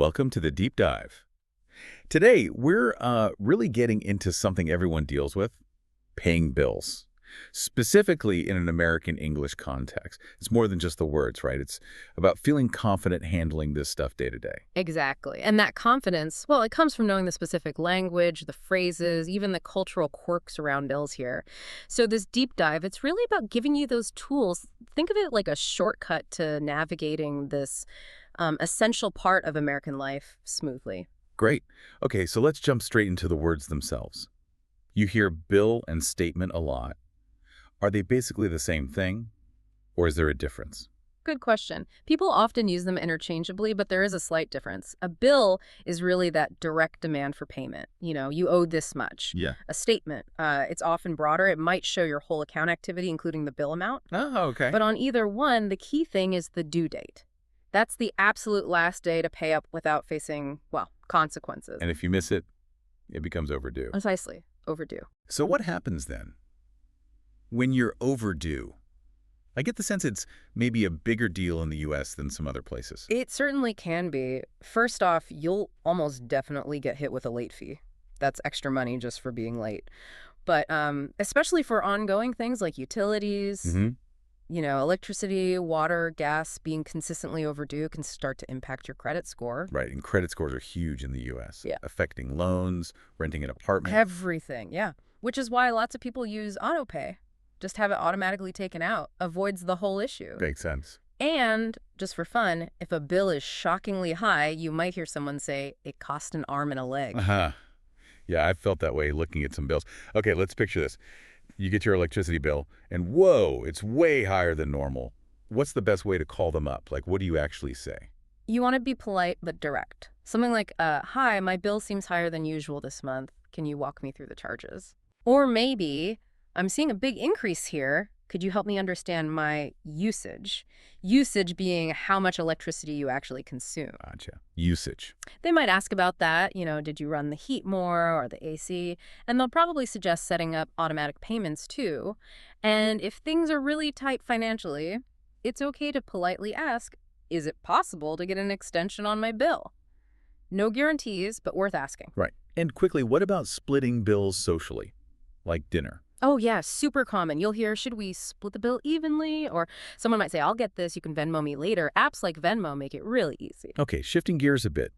welcome to the Deep Dive. Today, we're really getting into something everyone deals with, paying bills. Specifically in an American English context. It's more than just the words, right? It's about feeling confident handling this stuff day to day. Exactly. And that confidence, well, it comes from knowing the specific language, the phrases, even the cultural quirks around bills here. So this deep dive, it's really about giving you those tools. Think of it like a shortcut to navigating this essential part of American life smoothly. Great. Okay, so let's jump straight into the words themselves. You hear bill and statement a lot. Are they basically the same thing, or is there a difference? Good question. People often use them interchangeably, but there is a slight difference. A bill is really that direct demand for payment. You owe this much. Yeah. A statement, it's often broader. It might show your whole account activity, including the bill amount. Oh, okay. But on either one, the key thing is the due date. That's the absolute last day to pay up without facing, well, consequences. And if you miss it, it becomes overdue. Precisely. Overdue. So what happens then? When you're overdue, I get the sense it's maybe a bigger deal in the U.S. than some other places. It certainly can be. First off, you'll almost definitely get hit with a late fee. That's extra money just for being late. But especially for ongoing things like utilities, electricity, water, gas, being consistently overdue can start to impact your credit score. Right, and credit scores are huge in the U.S., Yeah. affecting loans, renting an apartment. Everything, yeah. Which is why lots of people use autopay. Just have it automatically taken out. Avoids the whole issue. Makes sense. And, just for fun, if a bill is shockingly high, you might hear someone say, it cost an arm and a leg. Uh-huh. Yeah, I've felt that way looking at some bills. Okay, let's picture this. You get your electricity bill, and whoa, it's way higher than normal. What's the best way to call them up? Like, what do you actually say? You want to be polite but direct. Something like, hi, my bill seems higher than usual this month. Can you walk me through the charges? Or maybe, I'm seeing a big increase here. Could you help me understand my usage? Usage being how much electricity you actually consume. Gotcha. Usage. They might ask about that, did you run the heat more or the AC? And they'll probably suggest setting up automatic payments too. And if things are really tight financially, it's okay to politely ask, is it possible to get an extension on my bill? No guarantees, but worth asking. Right. And quickly, what about splitting bills socially, like dinner? Oh, yeah, super common. You'll hear, should we split the bill evenly? Or someone might say, I'll get this, you can Venmo me later. Apps like Venmo make it really easy. Okay, shifting gears a bit.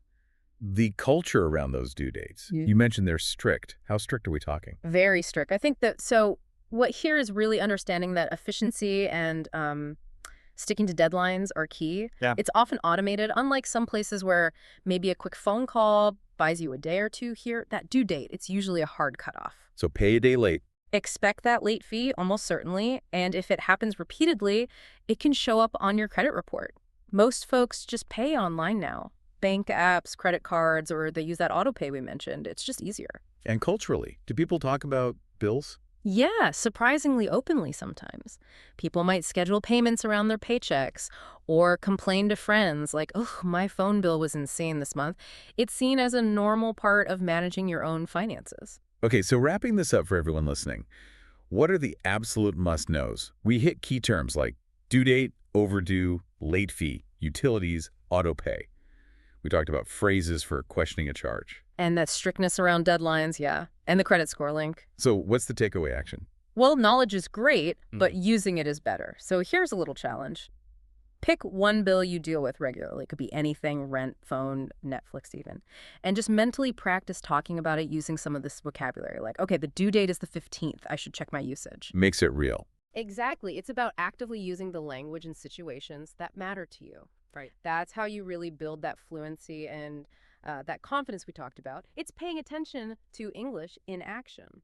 The culture around those due dates. Yeah. You mentioned they're strict. How strict are we talking? Very strict. I think that, so what here is really understanding that efficiency and sticking to deadlines are key. Yeah. It's often automated, unlike some places where maybe a quick phone call buys you a day or two here. That due date, it's usually a hard cutoff. So pay a day late. Expect that late fee, almost certainly, and if it happens repeatedly, it can show up on your credit report. Most folks just pay online now. Bank apps, credit cards, or they use that auto pay we mentioned. It's just easier. And culturally, do people talk about bills? Yeah, surprisingly openly sometimes. People might schedule payments around their paychecks or complain to friends like, oh, my phone bill was insane this month. It's seen as a normal part of managing your own finances. Okay, so wrapping this up for everyone listening, what are the absolute must-knows? We hit key terms like due date, overdue, late fee, utilities, auto pay. We talked about phrases for questioning a charge. And that strictness around deadlines, yeah. And the credit score link. So what's the takeaway action? Well, knowledge is great, but using it is better. So here's a little challenge. Pick one bill you deal with regularly. It could be anything, rent, phone, Netflix even. And just mentally practice talking about it using some of this vocabulary. Like, okay, the due date is the 15th. I should check my usage. Makes it real. Exactly. It's about actively using the language in situations that matter to you. Right. That's how you really build that fluency and that confidence we talked about. It's paying attention to English in action.